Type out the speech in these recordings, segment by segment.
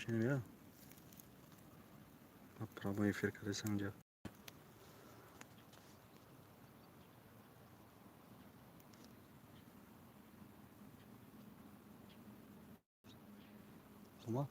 Şimdi ya. Prawo efir kırısan ya. Tamam.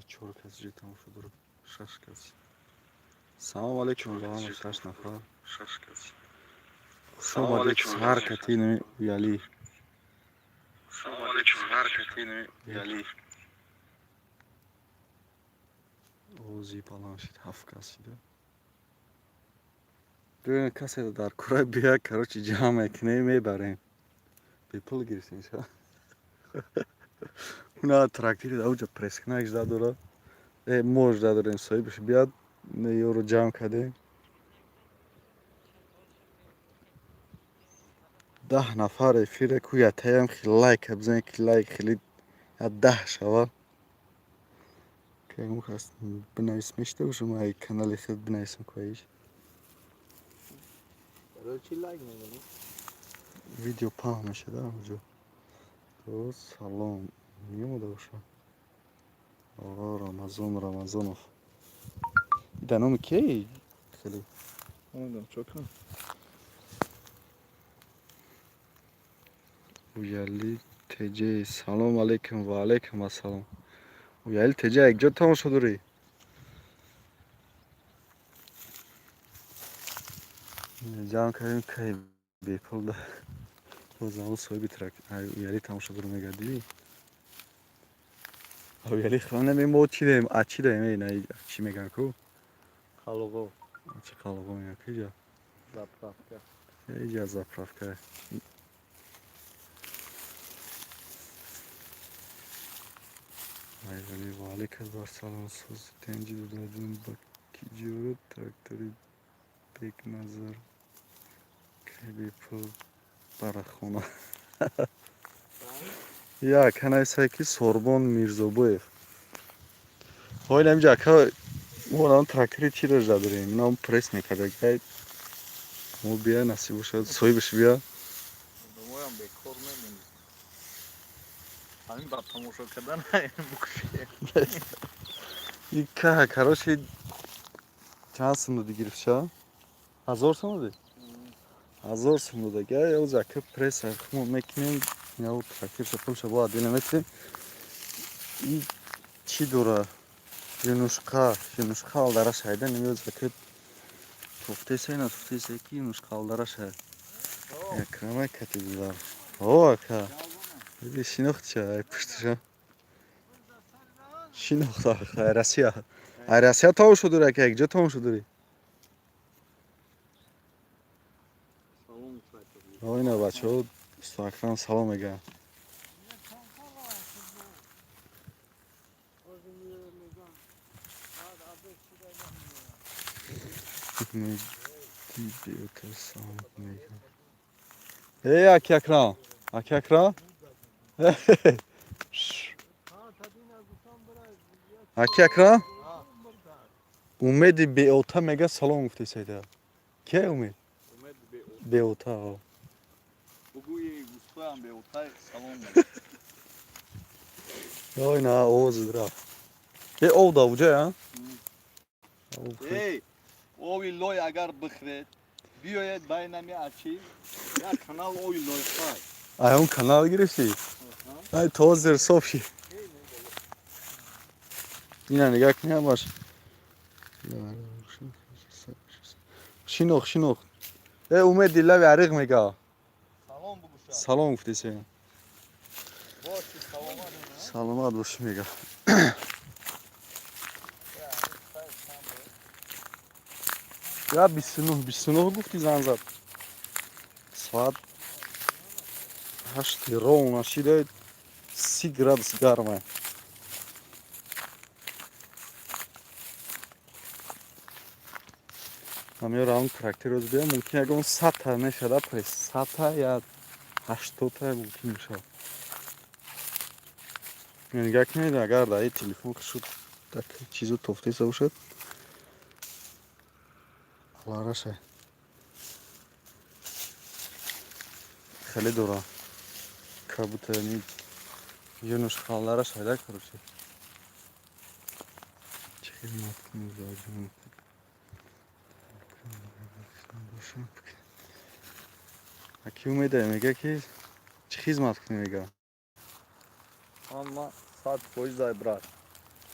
Çoruk kesici tam şu durup şaşkız. Selamun aleyküm bana şaş nafa. Şaşkız. Selamun aleyküm hareketini uyali. Selamun aleyküm hareketini uyali. Ozi falan şey hafkasıydı. Böyle kasede dar kuray biya karoçi cam ekmeği میبریم. به پول گرفتیم شا. اونا تراکتوری دا اوجا پرس کنه اجدا داره. موج داره این صاحبش بیاد یورو جمع کرده. 10 نفر فیره کویا تایم خیلی لایک بزنید که لایک خیلی 10 شوا. که اون خواست بنویسمش تو شما ای کانال خود بنویسم کویش. برای چی لایک می‌کنی؟ ویدیو پاه میشه در اونجا. تو سلام میومده باشه. آقا رمضانوف. دنوم کی خیلی. اونم چوکم. Uyarlı TC Selamun aleyküm ve aleyküm assalam. Uyarlı TC ekce tamam duri. Can karim kay bepolda. O zaman soy bitirak. Uyarlı tamam duruma geldi. Uyarlı xanne mi moçidem açidem ey nay çi megan ko. Kalogo. Açı kalabon ya kıca. Zapravka. Ey zapravka. Ayvali ve aleyküm salam söz tenci dudadın bak gidiyor traktörü pek nazar. Bepol Baraxona. Ya kanaysa ki Sorbon Mirzoboyev. Hoy nemca ka اون تراکتوری چی رو داریم اینا هم پرس میکرده که مو بیا نصیب شد سوی بش بیا دومایم به کار نمی‌کنی. همین با تماشا کردن بکشه. این که کاراشی چند سنودی گرفت 1000 سنودی 1000 سنوده گه یا زکه پرس خمو میکنیم یا تراکتور شپل شبا عدیل میکنیم این چی دوره یونوشقا aldara şeyde nemiyor zeket tuftaysa ki yunuşqa aldara şey ya krema katidiler o ka bir şinoxça yapıştıracağım şinoxta Rusya tavuş odur ekce tavuş odur oyna bacho sakran salam ega Hey Akakra. Akakra. Akakra. Umedi Beota mega salon mufteseydi. Ke Umedi? Beota. Bugün ustayım Beota salon. Oyna Oğuz'dur ha. Ke o da uca ya. Hey, o villoy agar bıkret. Biyoyet baynami açayım. Ya kanal o villoy fay. Ay on kanal girişi. Ay tozdur Sofi. Yine ne yak ne var? шинох умеди лави ариқ мега Salon buluşa. салом гуфтеси Boş salon var mı? саломат бош мега я 29 гуфти зан зад соат 8 ровно шида 30 градус гарма ҳамёра ҳам трактироз биям мумкин ягон 100 та мешада прес 100 та я 80 та мумкин мешавад нигоҳ кунед агар дар ин телефон шуд так чизо тофтеса бошад алараша хеле дора как будто они юнош халараша да короче чехи маткун зажим аки умеда мега ки чӣ хизмат кунӣ мега Ama saat koyzay brat.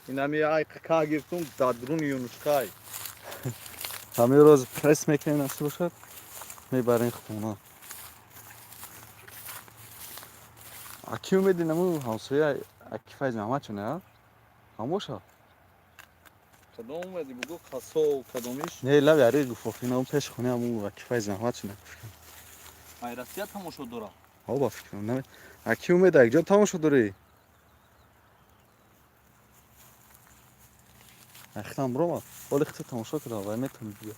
İnami ay kaka girtum dadrun Yunuskay. ҳамаи роз пресс мекунем насӣ бошад мебарем хона аки умеди наму ҳамсоя аки файз маҳмадшона ҳамоша Kadom umedi bugu kaso kadomiş. не лави ариқ гуфофина он пеш хоне ҳаму аки файз маҳмадшона Ayrasiyat tamosho dora. ҳо ба фикрам наме аки умеда якҷо тамошо дорӣ ахтам брома оли хита тамошо кардам вай метавонӣ бия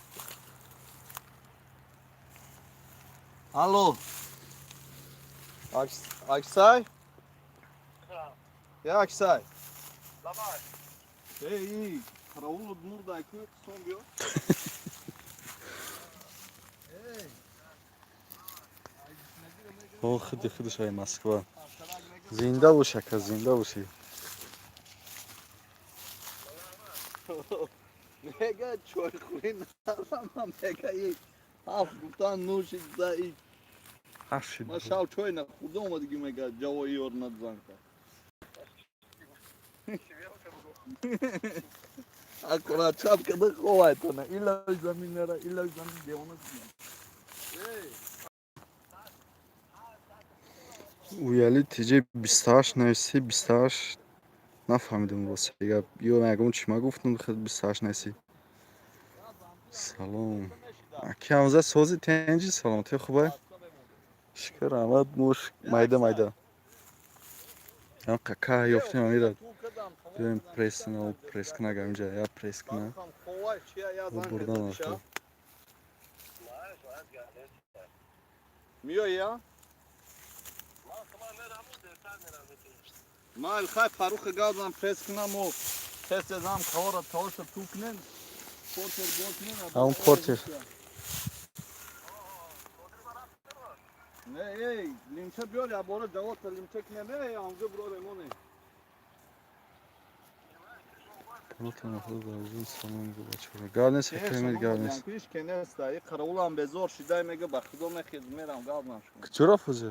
Alo. Aksay. Ya Aksay. Давай. Ey, Karaulu Nurday köy son diyor. о хиди хиди шои москва зинда бош ака зинда бошӣ Mega çoy kurin ama mega iyi. Haf guftan nuşi da iyi. ҳафт Ma şav çoy na kurda olmadı ki mega cavo iyi ornadı zanka. Akora çapkada kovay tona. İlla zaminlere illa zamin devonu. Hey. уяли тиҷи 28 нависи 28 нафаҳмидам рост я ё ягон чӣ ма гуфтам 28 нависи салом аки ҳамза сози тенҷи саломати хубай шукр аҳмад муш майда майда ям кака ёфтем амира биёем прессина пресс кунага инҷа я пресс куна бурдан рафта Miyo ya? Mal khay farukh gazam press kunam o test ezam kavara tavsa tuknen porter botnen ҳамон портер ne ey limcha biyor ya bora javod limcha kne ne ya onge bro remone галнес хемед галнес Yankish kene stay karavulan bezor shiday mege bakhido me khidmeram gazam shkun чора фузе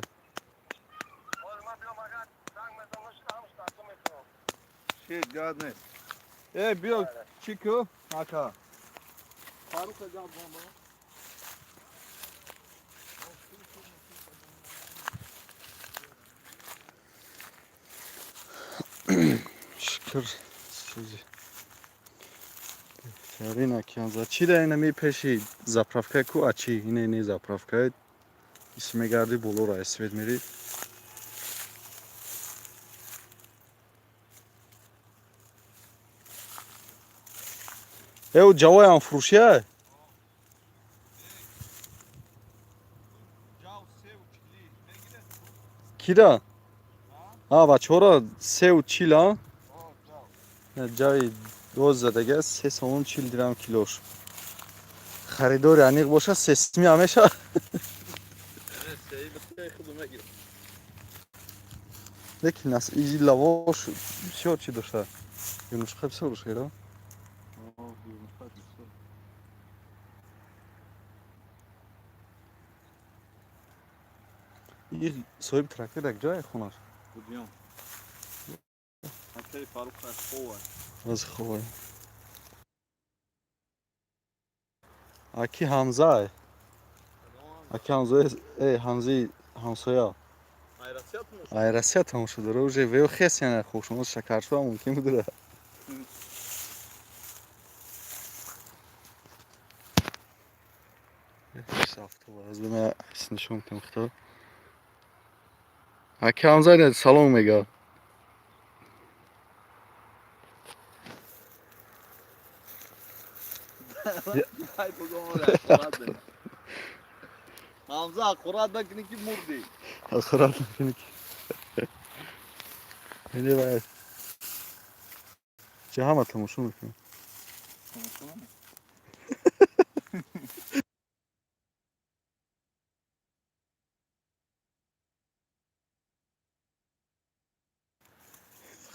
Shit gadne Ey biyo chiku aka Farukh gazam bana шукр сузи Карина кянза чӣ да ина мепеши заправка ку ачи ина не заправка исмегарди болора свет мери эу ҷавоям фурӯшия Jav sev chili megire кида бачаҳоро севу чил oh jav ҷави 12 дага 3 сомон 40 дирам килош харидори аниқ боша сесми ҳамеша Sey bitte khidme gir лекин нас изи лавош всё чӣ дошта юнушқа бисёрушера и соҳиби трактор якҷоя хонаш Kudyon Hakey Farukh khova аз ховай Aki Hamza. Aki Hamza Hamzi همسایه Ayrasiyat mı? айрасият ҳам шуда уже веё хес яна хушмо шакаршо мумкин будра автобазма нишон кам хто Аки Hamza да салом мега Hay bu zaman Hamza Kur'an'daki kim murdi? ахират финик эне ва ҷаҳама тамошо мекунем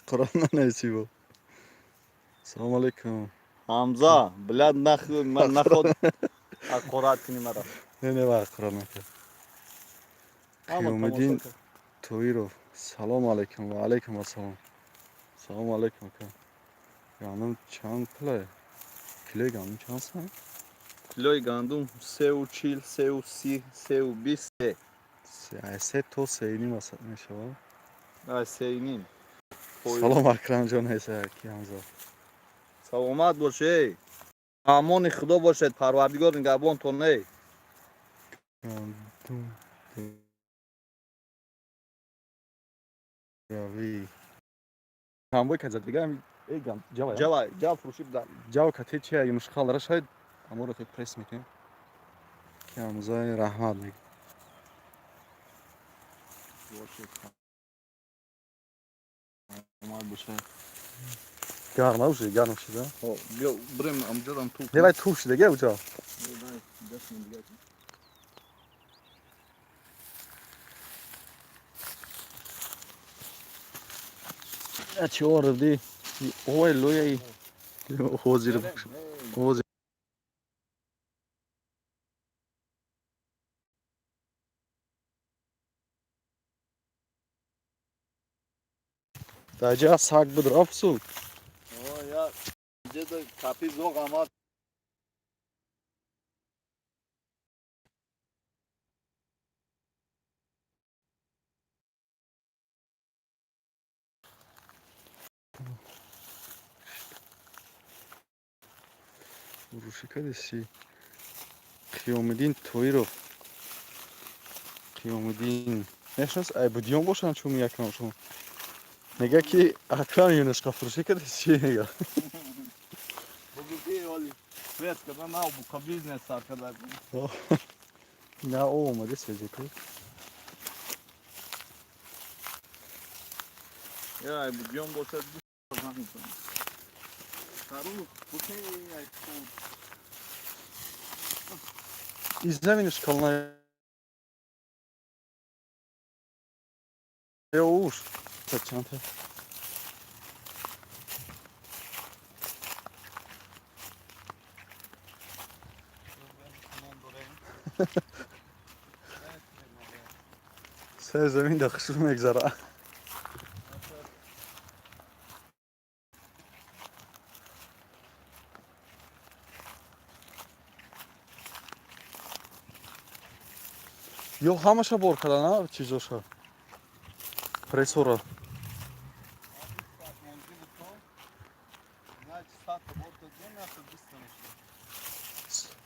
Qur'on nanasibо Салом алейкум Hamza, blad nakhod Kur'an kini mara. эне ва Qur'он накард Қиёмиддин Тоиров салом алейкум ва алейкум ассалом салом алейкум ка ганум чанд килои ганум чанд сан Kiloy gandum seu çil, seu si, seu bis. се то сеини мешавад Ay seynin. салом акрамҷон ҳеса ки Hamza Salomat boşe. Amon xudo boshed, Parvardigor nigahbonton ne. рави ҳамбой казад дига эгам ҷава Java furuşib da. ҷава кате чи юнушхалара шояд аморо те пресс мекунем ки Hamza раҳмат мег Salomat boşe. гарма уже гарм шуда O, yo brem amcadan tu. девай тув шуда ге уҷа чӣ орди ой лояи ҳозир ҳозир даҷа саг будр афсуд O ya ceda kapi zog ama фурӯшикаdeси Қиёмиддин Тоиров Қиёмиддин мешнас айбудиён бошанд чум якам шумо мега ки Акрам Юнусқа фурӯшикаdeси чи мега bugünkü oli svetska na bu biznes arkadaşlar. на о омаде светзеку Ya bu diyon boshed bu kazandı. Karul bu şey ay иззаминиш кална я уж чанта сер замин да хушур мегзара ё ҳамаша бор кардана чизоша прессора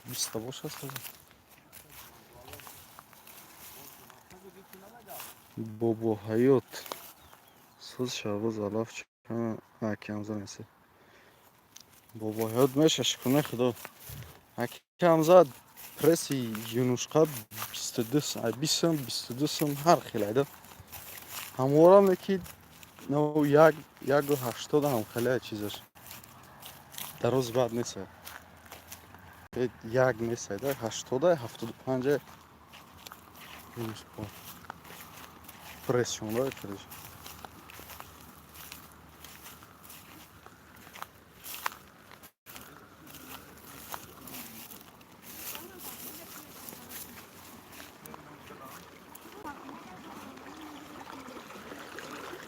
биста боша бобо ҳаёт соз шабоз алаф Аки Hamza неса бобо ҳаёт меша шукрне худо Аки Hamza пресси юнушқа 22 сум ҳар хелайда ҳамора меки ну 1.80 ҳам хелая чизаш дароз бад неса як несайда 80-75 юнушқа пресс шонда кардаш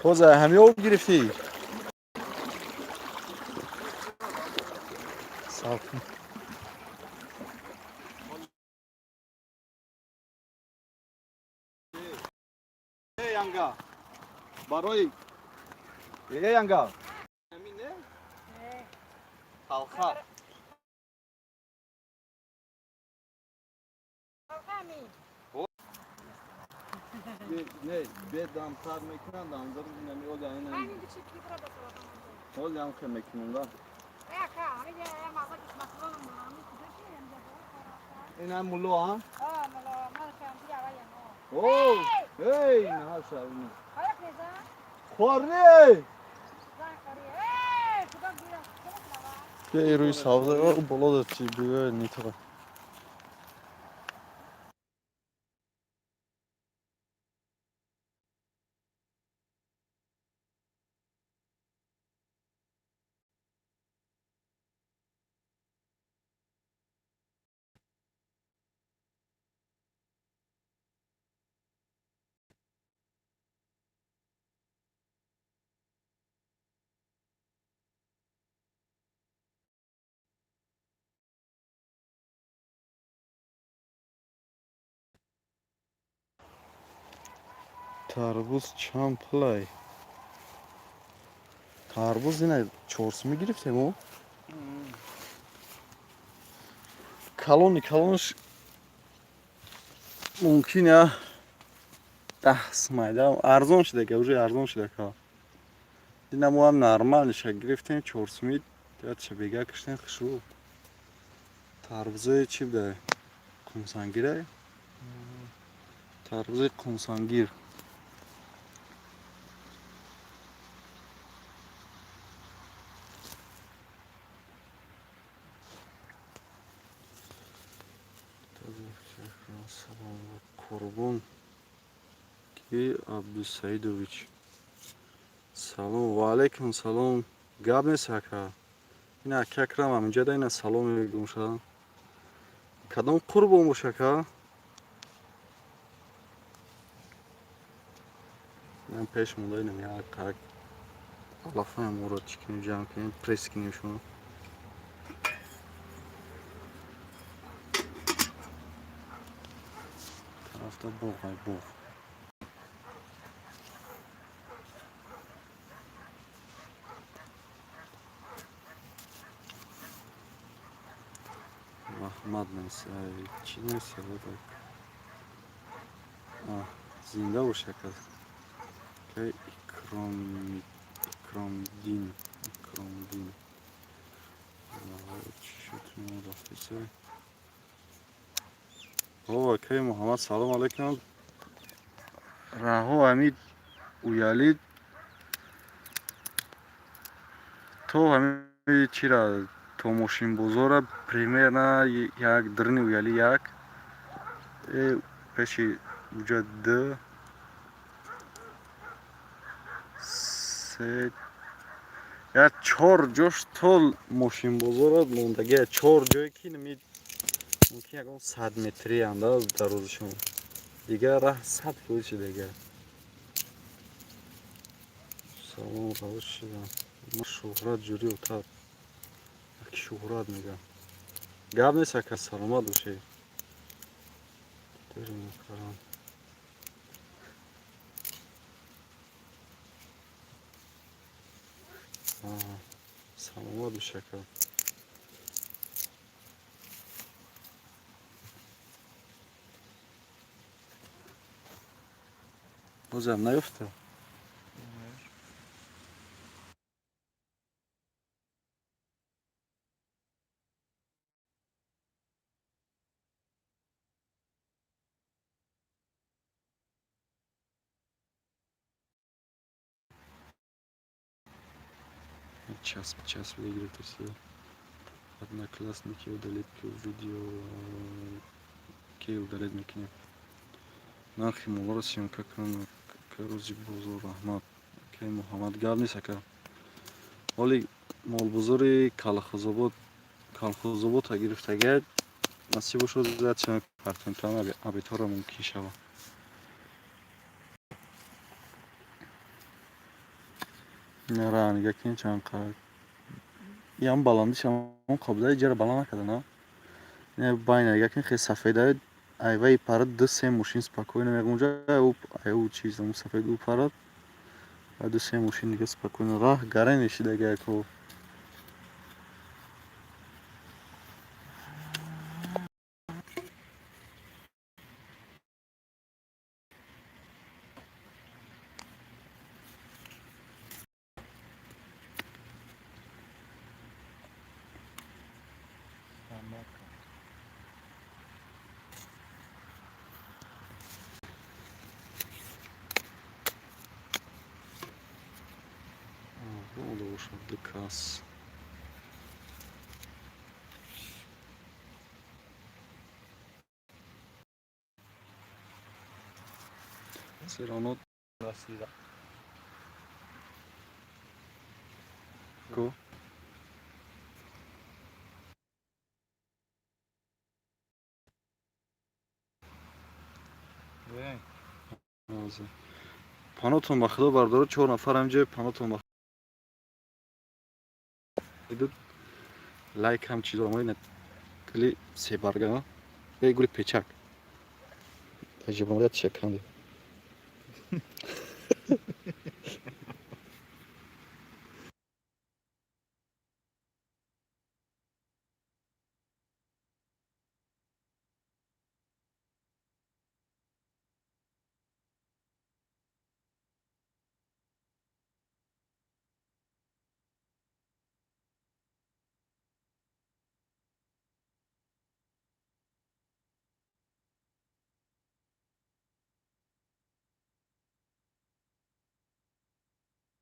Ҳоза ҳамё гирифтӣ? Сабр кун. янга. Барои янга. Ҳамин не? Халха. Не, бедам сар мекунанд, анзор нами ол яна. Ол ям ке мекунанда. این هم ملو ها؟ ملو ما شامپی آیا نو. اوه هی نه شاینی خوری که روی سبزه بالا داد چی بیای نیتره تربوز چند پلای تربوز اینه چورس میگرفتیم او کلونش ممکنه 10 سمایده ارزان شده که اوجه ارزان شده که دینا ما هم نرمالش گرفتیم چورس مید دیاد چه بیگه کشتیم خشو تربوزه چی بده کنسانگیره تربوزه کنسانگیر سلام قربون کی عبدالسعیدویچ سلام و علیکم سلام گاب نیست که این اکه اکرم هم اینجا داینا سلام میگم شدن کدام قربون باشه که من پیش مونده اینم یا که علافه هم مورد چکنی جمع کنیم پریس کنیم شما طرف دا بوغ های بوغ محمد نیست چی نیست زنده باشه که اکرامدین چی شد این رفته بابا که محمد سلام علیکم راهو امید اویالید تو همین چی را تو ماشین بزرگ پریمیر نه یک درنی اویالی یک پیشی وجود دو سه یا 4 جاش تول ماشین بزرگ موندگی 4 جایی که نمید ممکن یکم 100 متری انداز در روزشون دیگه راه 100 کیلومتر دیگه سلام روش شدم ما شهرت جوری اتر یک شهرت میگم گاب نیست که سلامت باشه بریم کرم سلامت باشه که بازم نیفته час выиграть одна классники удалить видео кей удалить мекне нахи молорасим как он рози бузур рахмат кей мухаммад гап нест ака оли молбузури калхозобод гирифтага насиб шуд зад чам партентан абитора мумкин шава нара нигah кин чанд қад ям баландиш ҳамон қобилаи ҷара баланд накарда на не байна нигah кин хеле сафеда айваи парад ду се мошин спокойно меғам уҷа аю чиз ҳамун сафеду парад ва ду се мошин дига спокойно роҳ гарем мешидаги яко вода бошад кас серонот ко панотон ба худо бардору 4 нафар ҳамҷои панотон ба идут лайк ҳам чизо моина кали себарга гули печак таҷибоят шаканди